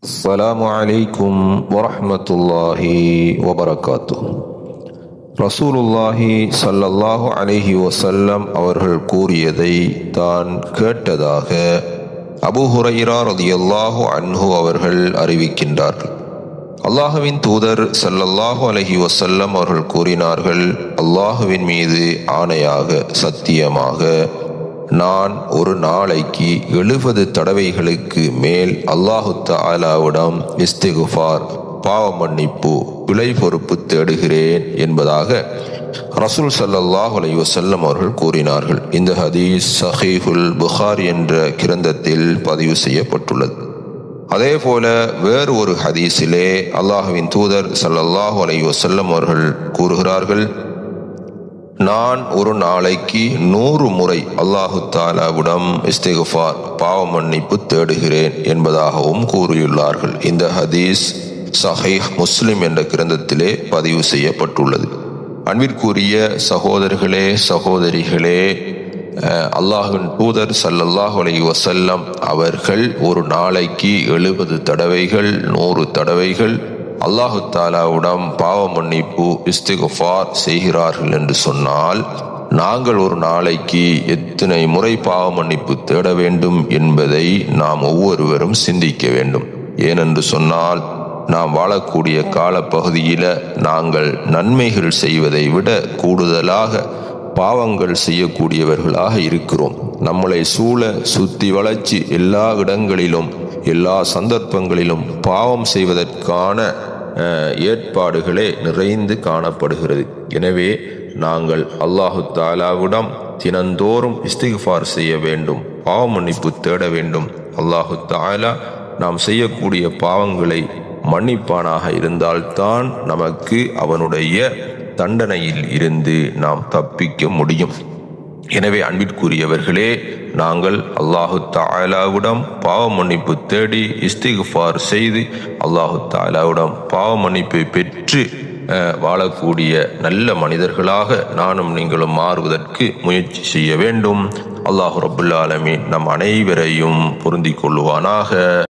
அஸ்ஸலாமு அலைக்கும் வரஹ்மத்துல்லாஹி வபரகாத்துஹு. ரசூலுல்லாஹி ஸல்லல்லாஹு அலைஹி வஸல்லம் அவர்கள் கூறியதை தான் கேட்டதாக அபூ ஹுரைரா ரலியல்லாஹு அன்ஹு அவர்கள் அறிவிக்கின்றார்கள். அல்லாஹுவின் தூதர் ஸல்லல்லாஹு அலைஹி வஸல்லம் அவர்கள் கூறினார்கள், அல்லாஹுவின் மீது ஆணையாக சத்தியமாக நான் ஒரு நாளைக்கு 70 தடவைகளுக்கு மேல் அல்லாஹு தஆலாவிடம் இஸ்திக்ஃபார், பாவ மன்னிப்பு, பிழை பொறுப்பு தேடுகிறேன் என்பதாக ரசூல் ஸல்லல்லாஹு அலைஹி வஸல்லம் அவர்கள் கூறினார்கள். இந்த ஹதீஸ் ஸஹீஹுல் புகாரி என்ற கிரந்தத்தில் பதிவு செய்யப்பட்டுள்ளது. அதே போல வேறு ஒரு ஹதீஸிலே அல்லாஹுவின் தூதர் ஸல்லல்லாஹு அலைஹி வஸல்லம் அவர்கள் கூறுகிறார்கள், நான் ஒரு நாளைக்கு 100 முறை அல்லாஹு தஆலாவிடம் இஸ்திக்ஃபார், பாவ மன்னிப்பு தேடுகிறேன் என்பதாகவும் கூறியுள்ளார்கள். இந்த ஹதீஸ் ஸஹீஹ் முஸ்லிம் என்ற கிரந்தத்திலே பதிவு செய்யப்பட்டுள்ளது. அன்பிற்குரிய சகோதரர்களே, சகோதரிகளே, அல்லாஹ்வின் தூதர் ஸல்லல்லாஹு அலைஹி வஸல்லம் அவர்கள் ஒரு நாளைக்கு 70 தடவைகள் 100 தடவைகள் அல்லாஹு தஆலாவிடம் பாவ மன்னிப்பு, இஸ்திக்ஃபார் செய்கிறார்கள் என்று சொன்னால், நாங்கள் ஒரு நாளைக்கு எத்தனை முறை பாவ மன்னிப்பு தேட வேண்டும் என்பதை நாம் ஒவ்வொருவரும் சிந்திக்க வேண்டும். ஏனென்று சொன்னால், நாம் வாழக்கூடிய காலப்பகுதியில் நாங்கள் நன்மைகள் செய்வதை விட கூடுதலாக பாவங்கள் செய்யக்கூடியவர்களாக இருக்கிறோம். நம்மளை சூழ சுத்தி வளைச்சி எல்லா இடங்களிலும் எல்லா சந்தர்ப்பங்களிலும் பாவம் செய்வதற்கான ஏற்பாடுகளே நிறைந்து காணப்படுகிறது. எனவே நாங்கள் அல்லாஹு தஆலாவிடம் தினந்தோறும் இஸ்திக்ஃபார் செய்ய வேண்டும், பாவ மன்னிப்பு தேட வேண்டும். அல்லாஹு தஆலா நாம் செய்யக்கூடிய பாவங்களை மன்னிப்பானாக இருந்தால்தான் நமக்கு அவனுடைய தண்டனையில் இருந்து நாம் தப்பிக்க முடியும். எனவே அன்பிற்குரியவர்களே, நாங்கள் அல்லாஹு தஆலாவிடம் பாவ மன்னிப்பு தேடி இஸ்திக்ஃபார் செய்து அல்லாஹு தஆலாவிடம் பாவ மன்னிப்பை பெற்று வாழக்கூடிய நல்ல மனிதர்களாக நானும் நீங்களும் மாறுவதற்கு முயற்சி செய்ய வேண்டும். அல்லாஹ் ரப்புல் ஆலமீன் நம் அனைவரையும் பொருந்திக் கொள்வானாக.